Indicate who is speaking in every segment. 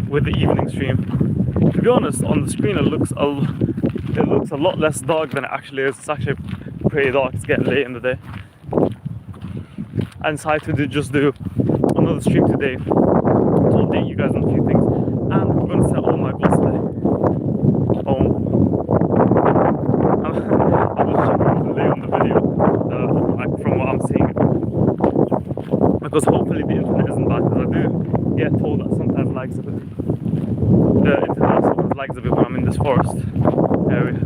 Speaker 1: with the evening stream. To be honest, on the screen it looks a lot less dark than it actually is. It's actually pretty dark. It's getting late in the day. I decided to just do another stream today to update you guys on a few things, and we're going to set all my goals today. I was checking the delay on the video, like from what I'm seeing, because hopefully the internet isn't bad, because I do get told that sometimes lags a bit. The internet sometimes lags a bit when I'm in this forest area.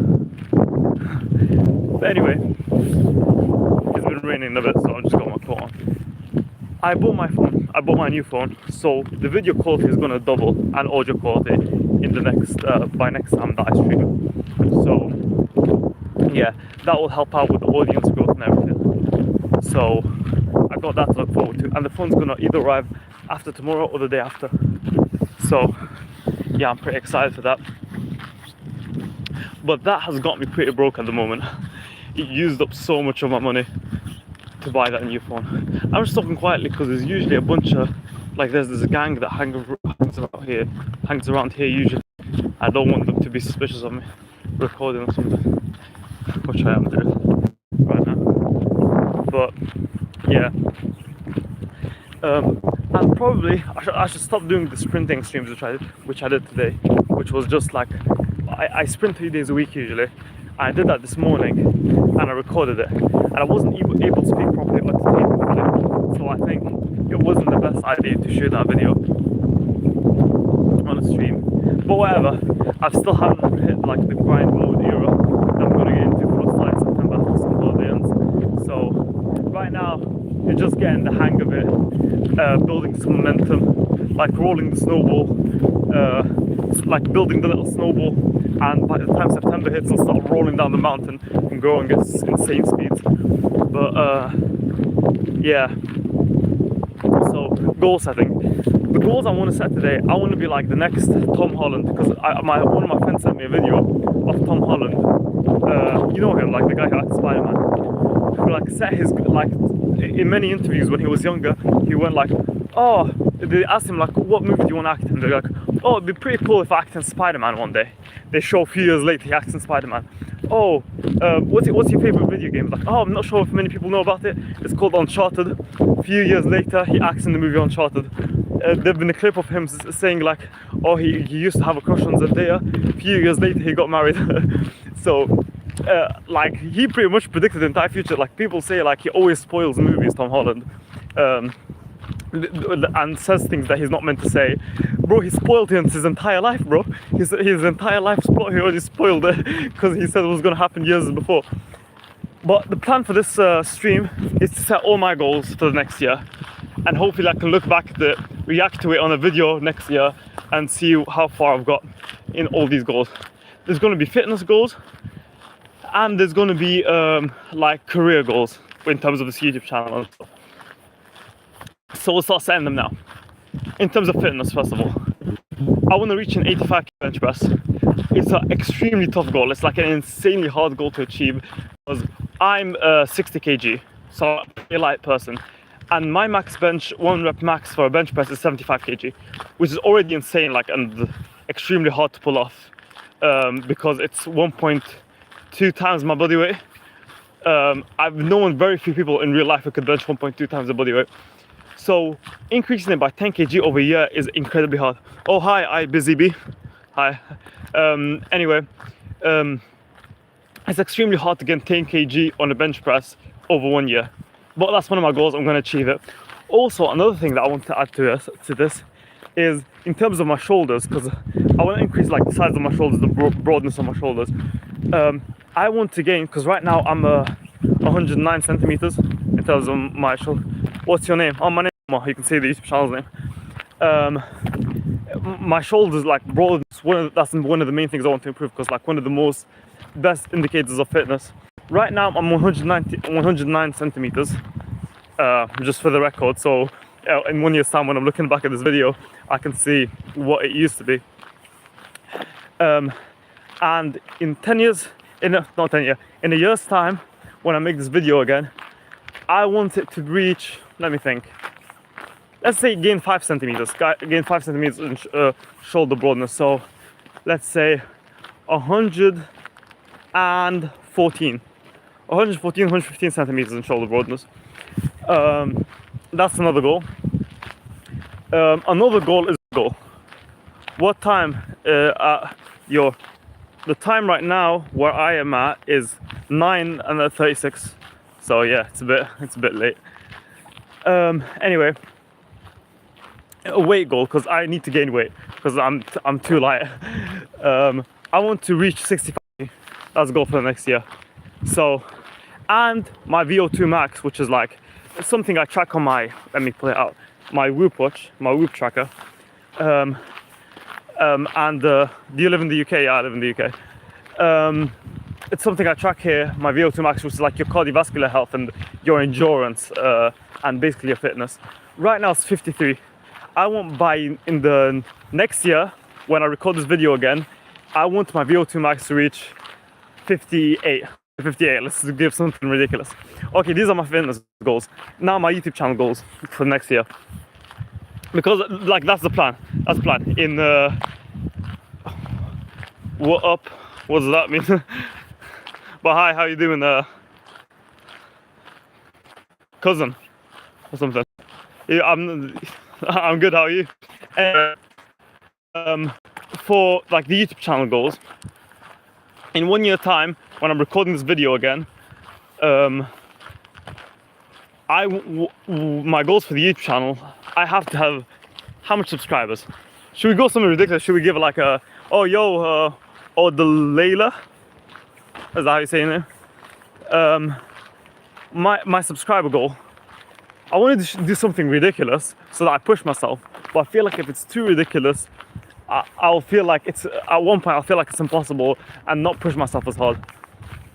Speaker 1: But anyway, it's been raining a bit, so I've just got my coat on. I bought my new phone, so the video quality is gonna double and audio quality in the next by next time that I stream. So yeah, that will help out with the audience growth and everything. So I got that to look forward to, and the phone's gonna either arrive after tomorrow or the day after. So yeah, I'm pretty excited for that. But that has got me pretty broke at the moment. It used up so much of my money to buy that new phone. I'm just talking quietly because there's usually a bunch of, like, there's a gang that hangs around here usually. I don't want them to be suspicious of me recording or something, which I am doing right now. But yeah, and probably I should stop doing the sprinting streams which I did today, which was just like I sprint 3 days a week usually. I did that this morning and I recorded it, and I wasn't able to speak properly or to tape properly, so I think it wasn't the best idea to shoot that video on a stream. But whatever, I still haven't hit like the grind mode era that I'm going to get into for starting September after some holiday ends. So right now you're just getting the hang of it, building some momentum, like rolling the snowball, like building the little snowball, and by the time September hits it'll start rolling down the mountain and growing at insane speeds. But yeah, so goal setting. The goals I want to set today, I want to be like the next Tom Holland, because one of my friends sent me a video of Tom Holland. You know him, like the guy who acts Spider-Man. Who like set his, like, in many interviews when he was younger, he went like, oh, they asked him like, what movie do you want to act in? They're like, oh, it'd be pretty cool if I act in Spider-Man one day. They show a few years later he acts in Spider-Man. Oh, what's your favorite video game? Like, oh, I'm not sure if many people know about it. It's called Uncharted. A few years later, he acts in the movie Uncharted. There've been a clip of him saying like, oh, he used to have a crush on Zendaya. A few years later, he got married. So, like, he pretty much predicted the entire future. Like, people say like he always spoils movies, Tom Holland. And says things that he's not meant to say. Bro, he spoiled his entire life, bro. His entire life's plot, he already spoiled it because he said it was going to happen years before. But the plan for this stream is to set all my goals for the next year, and hopefully I can look back at it, react to it on a video next year, and see how far I've got in all these goals. There's going to be fitness goals, and there's going to be like career goals in terms of this YouTube channel and stuff. So we'll start setting them now. In terms of fitness, first of all, I want to reach an 85 bench press. It's an extremely tough goal. It's like an insanely hard goal to achieve, because I'm 60 kg, so I'm a pretty light person, and my max bench, 1 rep max for a bench press is 75 kg, which is already insane, like, and extremely hard to pull off, because it's 1.2 times my body weight. I've known very few people in real life who could bench 1.2 times the body weight. So increasing it by 10 kg over a year is incredibly hard. Oh, hi, Busy Bee. Hi. Anyway, it's extremely hard to get 10 kg on a bench press over 1 year. But that's one of my goals. I'm going to achieve it. Also, another thing that I want to add to this is in terms of my shoulders, because I want to increase like the size of my shoulders, the broadness of my shoulders. I want to gain, because right now I'm 109 centimeters in terms of my shoulder. What's your name? Oh, my name. You can see the YouTube channel's name. My shoulders, like, broad. That's one of the main things I want to improve, because like one of the best indicators of fitness. Right now I'm 109 centimeters, just for the record. So in 1 year's time, when I'm looking back at this video, I can see what it used to be. And in 10 years, in a year's time, when I make this video again, I want it to reach, let me think, let's say gain 5 centimeters. Gain 5 centimeters in shoulder broadness. So let's say 114, 115 centimeters in shoulder broadness. That's another goal. Another goal is goal. What time? The time right now where I am at is 9:36. So yeah, it's a bit late. Anyway, a weight goal, because I need to gain weight because I'm too light. I want to reach 65. That's a goal for the next year. So, and my VO2 max, which is like something I track on my, let me pull it out, my Whoop watch, my Whoop tracker. And do you live in the UK? Yeah, I live in the UK. It's something I track here, my VO2 max, which is like your cardiovascular health and your endurance and basically your fitness. Right now it's 53. I want by in the next year, when I record this video again, I want my VO2 max to reach 58. 58, let's give something ridiculous. Okay, these are my fitness goals. Now my YouTube channel goals for next year. Because like that's the plan. That's the plan. In what up? What does that mean? But hi, how you doing, cousin or something? Yeah, I'm good. How are you? For like the YouTube channel goals, in 1 year time, when I'm recording this video again, my goals for the YouTube channel, I have to have how much subscribers? Should we go something ridiculous? Should we give like a or the Layla? Is that how you say it? My subscriber goal. I wanted to do something ridiculous so that I push myself, but I feel like if it's too ridiculous, I'll feel like it's at one point I'll feel like it's impossible and not push myself as hard.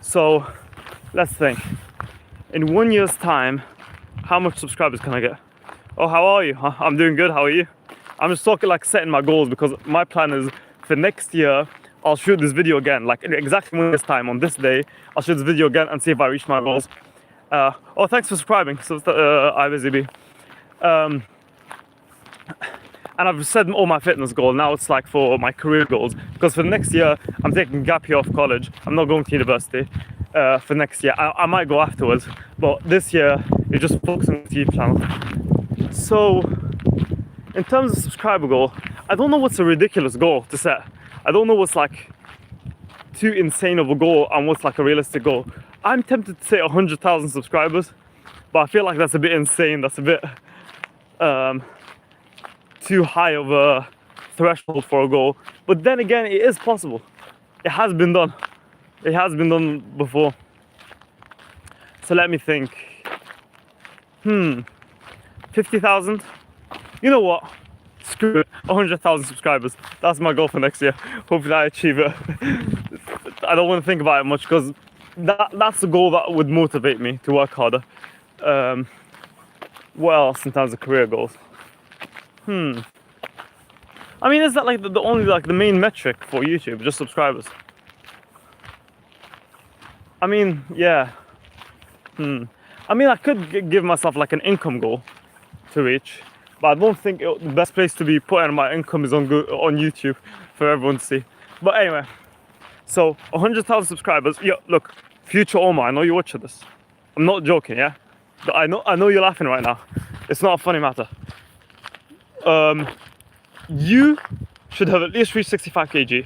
Speaker 1: So let's think. In 1 year's time, how much subscribers can I get? Oh, how are you? I'm doing good. How are you? I'm just talking like setting my goals, because my plan is for next year I'll shoot this video again, like exactly 1 year's time on this day. I'll shoot this video again and see if I reach my goals. Oh, thanks for subscribing. So IBZB. And I've said all my fitness goals. Now it's like for my career goals, because for next year I'm taking gap year off college. I'm not going to university for next year. I might go afterwards, but this year you're just focusing on the YouTube channel. So in terms of subscriber goal, I don't know what's a ridiculous goal to set. I don't know what's like too insane of a goal and what's like a realistic goal. I'm tempted to say 100,000 subscribers, but I feel like that's a bit insane. That's a bit too high of a threshold for a goal. But then again, it is possible. It has been done. It has been done before. So let me think. 50,000? You know what? Screw it. 100,000 subscribers. That's my goal for next year. Hopefully I achieve it. I don't want to think about it much, because that's the goal that would motivate me to work harder. What else in terms of career goals? I mean, is that like the only like the main metric for YouTube, just subscribers? I mean, yeah. I mean, I could give myself like an income goal to reach, but I don't think the best place to be putting my income is on YouTube for everyone to see. But anyway, so 100,000 subscribers. Yeah, look, future Omar, I know you're watching this. I'm not joking, yeah? I know you're laughing right now. It's not a funny matter. You should have at least reached 65 kg.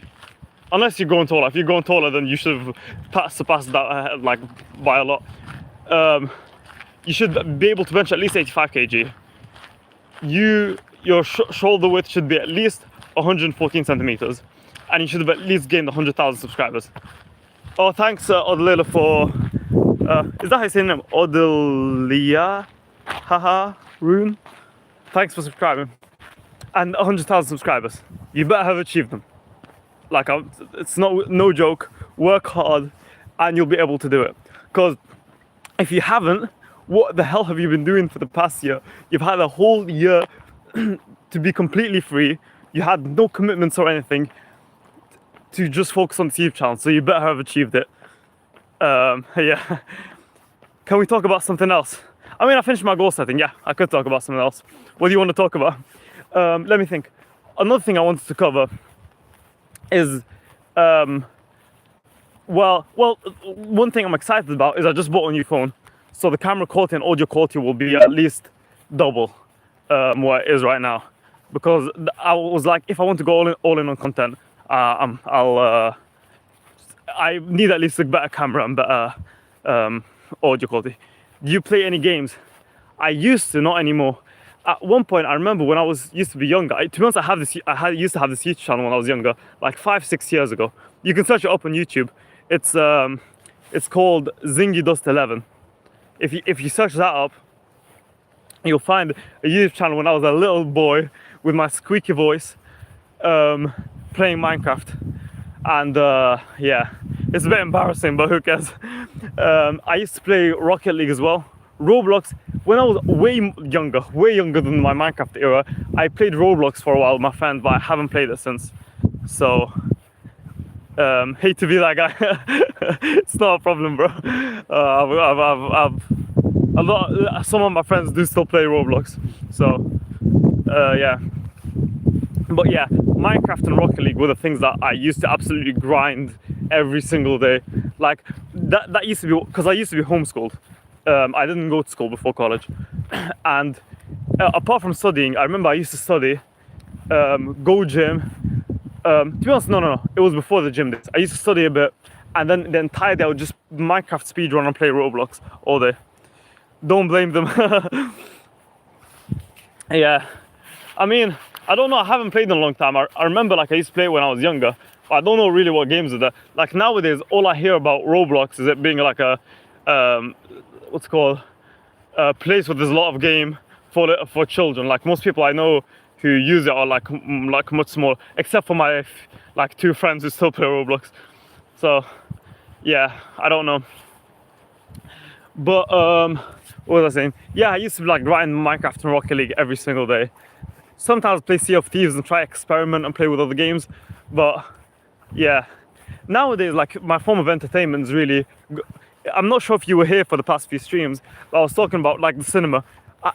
Speaker 1: Unless you're going taller. If you're going taller, then you should have surpassed that like by a lot. You should be able to bench at least 85 kg. Your shoulder width should be at least 114 centimeters, and you should have at least gained 100,000 subscribers. Oh, thanks, Odilila, for is that how you say your name? Odilia, haha, Rune. Thanks for subscribing. And 100,000 subscribers. You better have achieved them. Like, it's no joke. Work hard, and you'll be able to do it. Because if you haven't, what the hell have you been doing for the past year? You've had a whole year to be completely free. You had no commitments or anything to just focus on the YouTube channel. So you better have achieved it. Yeah. Can we talk about something else? I mean, I finished my goal setting. Yeah, I could talk about something else. What do you want to talk about? Let me think. Another thing I wanted to cover is, one thing I'm excited about is I just bought a new phone, so the camera quality and audio quality will be at least double what it is right now. Because I was like, if I want to go all in on content, I need at least a better camera and better audio quality. Do you play any games? I used to, not anymore. At one point, I remember when I used to be younger. To be honest, I used to have this YouTube channel when I was younger, like 5-6 years ago. You can search it up on YouTube. It's called Zingy Dust 11. If you search that up, you'll find a YouTube channel when I was a little boy with my squeaky voice, playing Minecraft. And yeah, it's a bit embarrassing, but who cares? I used to play Rocket League as well. Roblox, when I was way younger than my Minecraft era, I played Roblox for a while with my friends, but I haven't played it since. So, hate to be that guy. It's not a problem, bro. Some of my friends do still play Roblox. So, yeah. But yeah, Minecraft and Rocket League were the things that I used to absolutely grind every single day. Like, that used to be, because I used to be homeschooled. I didn't go to school before college. And apart from studying, I remember I used to study, go gym. To be honest, no. It was before the gym days. I used to study a bit, and then the entire day I would just Minecraft speedrun and play Roblox all day. Don't blame them. Yeah. I mean, I don't know, I haven't played in a long time. I remember like I used to play when I was younger, but I don't know really what games are there. Like nowadays, all I hear about Roblox is it being like a, what's it called? A place where there's a lot of game for children. Like most people I know who use it are like much smaller, except for my like 2 friends who still play Roblox. So yeah, I don't know. But what was I saying? Yeah, I used to like grind Minecraft and Rocket League every single day. Sometimes play Sea of Thieves and try experiment and play with other games. But yeah, nowadays like my form of entertainment is really, I'm not sure if you were here for the past few streams, but I was talking about like the cinema.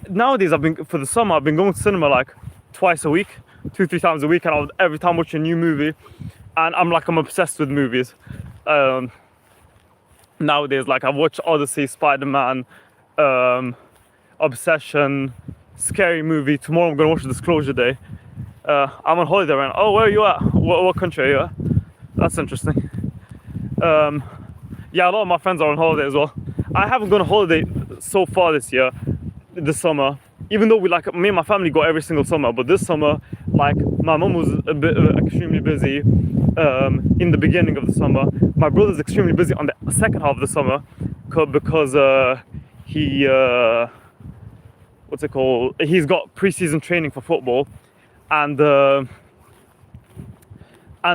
Speaker 1: Nowadays for the summer I've been going to cinema like twice a week, 2-3 times a week, and I'll every time watch a new movie, and I'm obsessed with movies. Nowadays, like I've watched Odyssey, Spider-Man, Obsession, Scary Movie. Tomorrow I'm gonna watch Disclosure Day. I'm on holiday right now. Oh, where are you at? What country are you at? That's interesting. Yeah, a lot of my friends are on holiday as well. I haven't gone on holiday so far this summer. Even though me and my family go every single summer, but this summer, like my mum was a bit extremely busy in the beginning of the summer. My brother's extremely busy on the second half of the summer because he what's it called? He's got pre-season training for football, and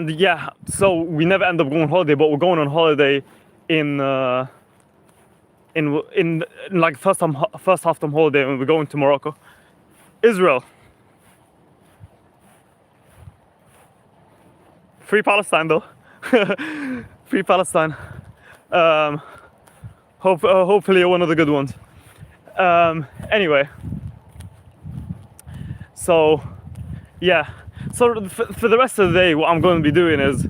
Speaker 1: yeah, so we never end up going on holiday. But we're going on holiday in like first half term holiday, and we're going to Morocco, Israel. Free Palestine though. Free Palestine. Hopefully one of the good ones. Anyway, so yeah, so for the rest of the day what I'm going to be doing is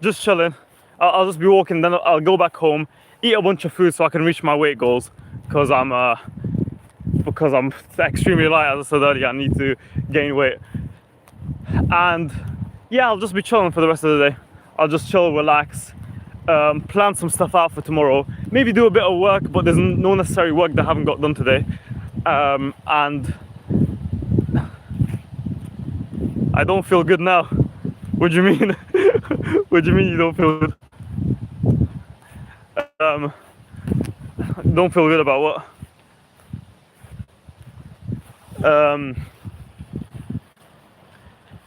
Speaker 1: just chilling. I'll just be walking, then I'll go back home, eat a bunch of food so I can reach my weight goals, because I'm extremely light, as I said earlier. I need to gain weight. And yeah, I'll just be chilling for the rest of the day. I'll just chill, relax, plan some stuff out for tomorrow, maybe do a bit of work, but there's no necessary work that I haven't got done today. And I don't feel good now. What do you mean? What do you mean you don't feel good? Don't feel good about what?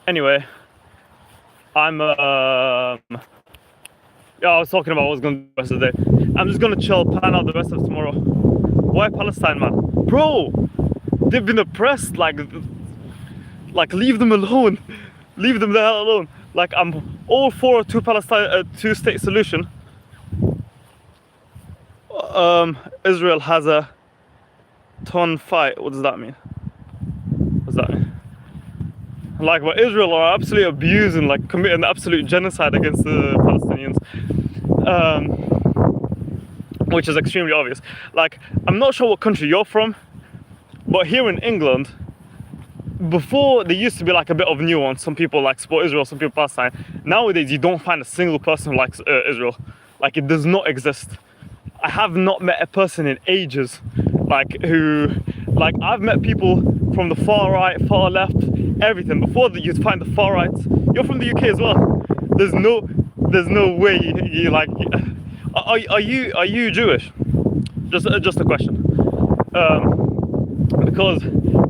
Speaker 1: Anyway, I'm yeah, I was talking about what I was going to do the rest of the day. I'm just going to chill, plan out the rest of tomorrow. Why Palestine, man? Bro, they've been oppressed, like leave them alone. Leave them the hell alone. Like, I'm all for a two-state solution. Israel has a ton fight. What does that mean? What does that mean? Like, but Israel are absolutely abusing, like committing absolute genocide against the Palestinians, which is extremely obvious. Like, I'm not sure what country you're from, but here in England, before there used to be like a bit of nuance. Some people like support Israel, some people Palestine. Nowadays, you don't find a single person who likes Israel. Like, it does not exist. I have not met a person in ages, like I've met people from the far right, far left, everything. Before that, you'd find the far right. You're from the UK as well. There's no way you like. Are you Jewish? Just a question. Because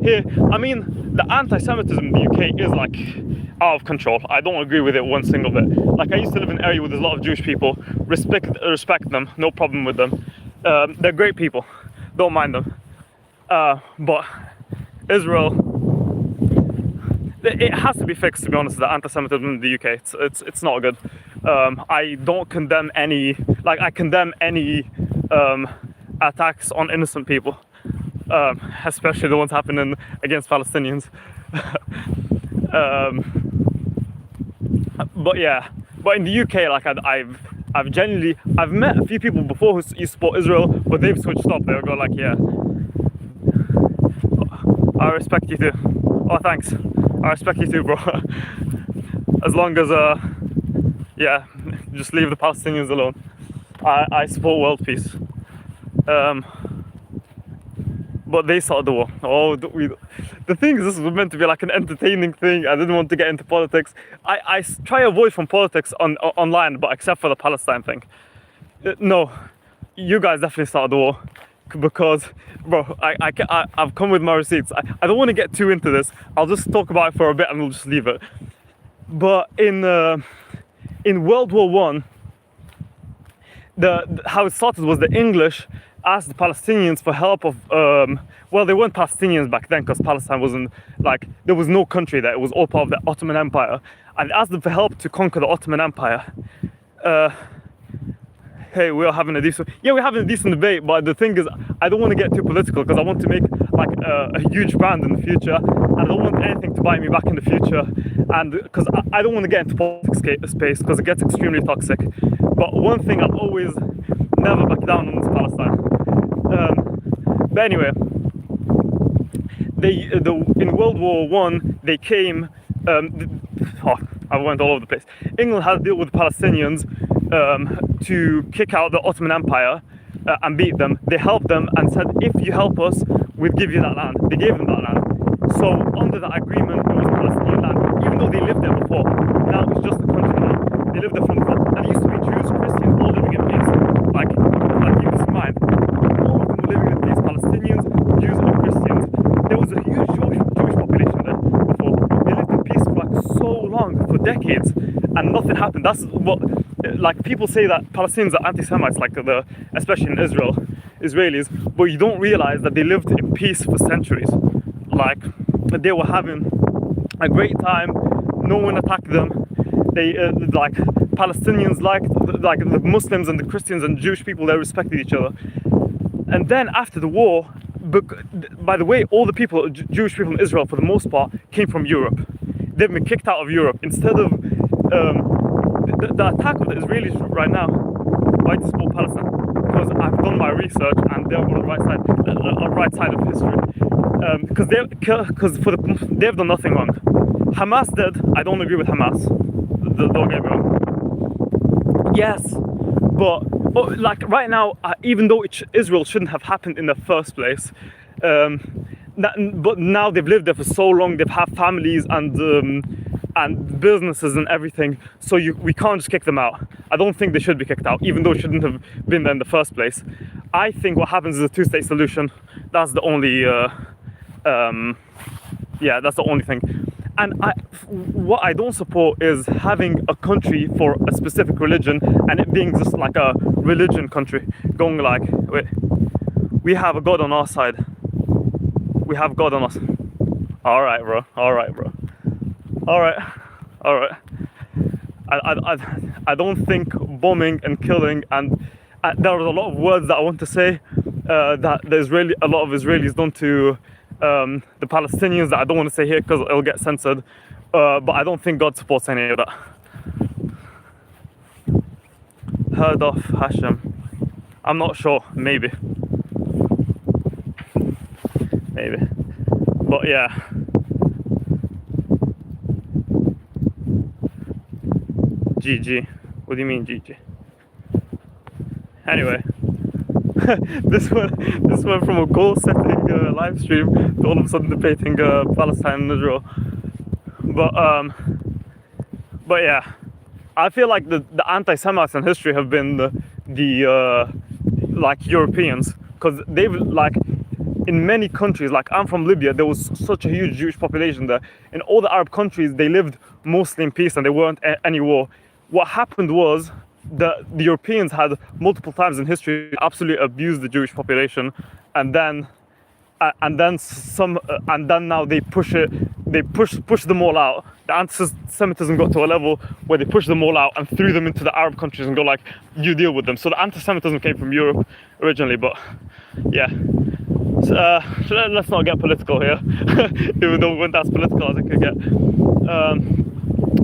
Speaker 1: here, I mean, the anti-Semitism in the UK is like out of control. I don't agree with it one single bit. Like, I used to live in an area where there's a lot of Jewish people. Respect them, no problem with them. They're great people, don't mind them. But Israel, it has to be fixed, to be honest. The anti-Semitism in the UK, it's not good. I don't condemn any, like, I condemn any attacks on innocent people, especially the ones happening against Palestinians. But yeah, but in the UK, like, I've met a few people before who support Israel, but they've switched up. They'll go like, yeah, I respect you too. Oh, thanks. I respect you too, bro. As long as, yeah, just leave the Palestinians alone. I support world peace. But they started the war. Oh, the thing is, this was meant to be like an entertaining thing. I didn't want to get into politics. I try to avoid from politics online, but except for the Palestine thing. No, you guys definitely started the war. Because, bro, I've come with my receipts. I don't want to get too into this. I'll just talk about it for a bit and we'll just leave it. But in World War One, how it started was the English asked the Palestinians for help of, well, they weren't Palestinians back then because Palestine wasn't, like, there was no country there. It was all part of the Ottoman Empire. And they asked them for help to conquer the Ottoman Empire. Hey, we're having a decent debate, but the thing is, I don't want to get too political because I want to make like a huge brand in the future, and I don't want anything to bite me back in the future, and because I don't want to get into politics space because it gets extremely toxic. But one thing I've always never back down on is Palestine. But anyway, in World War One they came. I went all over the place. England had to deal with the Palestinians to kick out the Ottoman Empire and beat them. They helped them and said, if you help us, we'll give you that land. They gave them that land. So under that agreement, it was Palestinian land, even though they lived there before. Now it's just a country now. They lived there from before. And it used to be Jews, Christians, all living in peace. Like keep this in mind. All of them were living in peace. Palestinians, Jews, and Christians. There was a huge Jewish population there before. They lived in peace for like so long, for decades, and nothing happened. That's what, like, people say that Palestinians are anti-Semites, like especially in Israelis, but you don't realize that they lived in peace for centuries. Like, they were having a great time. No one attacked them. They like Palestinians liked like the Muslims and the Christians and Jewish people. They respected each other. And then after the war, by the way, all the people, Jewish people in Israel, for the most part, came from Europe. They've been kicked out of Europe. Instead of the attack of the Israelis right now, why to support Palestine? Because I've done my research and they're on the right side of history. Because they've done nothing wrong. Hamas did. I don't agree with Hamas. Don't get me wrong. Yes, but like right now, even though Israel shouldn't have happened in the first place, but now they've lived there for so long, they've had families and businesses and everything, so we can't just kick them out. I don't think they should be kicked out, even though it shouldn't have been there in the first place. I think what happens is a two-state solution. That's the only, yeah, that's the only thing. And what I don't support is having a country for a specific religion and it being just like a religion country, going like, wait, we have a God on our side. We have God on us. All right, bro. All right, bro. All right. All right. I don't think bombing and killing and There are a lot of words that I want to say that a lot of Israelis done to the Palestinians that I don't want to say here because it'll get censored. But I don't think God supports any of that. Heard of Hashem? I'm not sure. Maybe. But yeah. GG. What do you mean GG? Anyway, this went from a goal-setting live stream to all of a sudden debating Palestine and Israel. But yeah, I feel like the anti-Semites in history have been the like Europeans, because they've like in many countries, like I'm from Libya, there was such a huge Jewish population there. In all the Arab countries, they lived mostly in peace and there weren't any war. What happened was the Europeans had multiple times in history absolutely abused the Jewish population, and then now they push them all out. The anti-Semitism got to a level where they pushed them all out and threw them into the Arab countries and go like, you deal with them. So the anti-Semitism came from Europe originally, but yeah. So, let's not get political here, even though we went as political as it could get.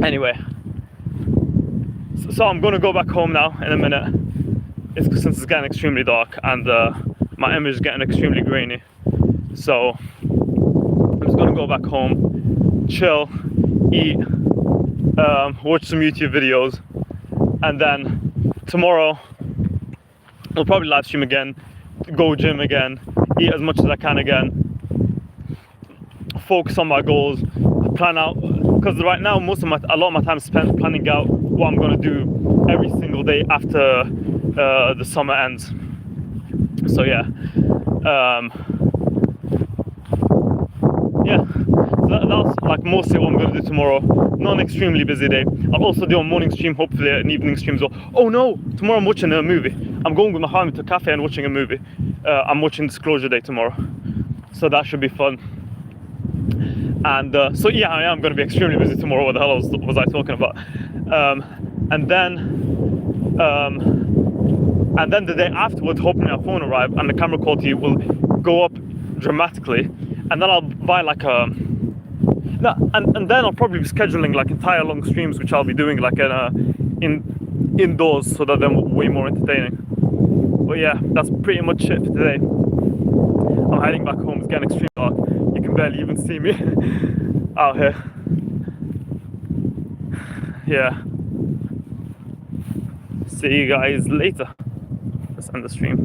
Speaker 1: Anyway, so I'm gonna go back home now in a minute. Since it's getting extremely dark and my image is getting extremely grainy. So I'm just gonna go back home, chill, eat, watch some YouTube videos, and then tomorrow I'll probably live stream again, go gym again, eat as much as I can again, focus on my goals, plan out, because right now a lot of my time is spent planning out what I'm gonna do every single day after the summer ends. So yeah, that's like mostly what I'm going to do tomorrow. Not an extremely busy day. I'll also do a morning stream, hopefully an evening stream as well. Oh no, tomorrow I'm watching a movie. I'm going with my family to a cafe and watching a movie. I'm watching Disclosure Day tomorrow, so that should be fun. And so yeah, I am going to be extremely busy tomorrow. What the hell was I talking about? And then the day afterwards, hoping my phone arrive and the camera quality will go up dramatically, and then I'll buy like and then I'll probably be scheduling like entire long streams, which I'll be doing like indoors, so that they're way more entertaining. But yeah, that's pretty much it for today. I'm heading back home. It's getting extremely dark. You can barely even see me out here. Yeah. See you guys later. Let's end the stream.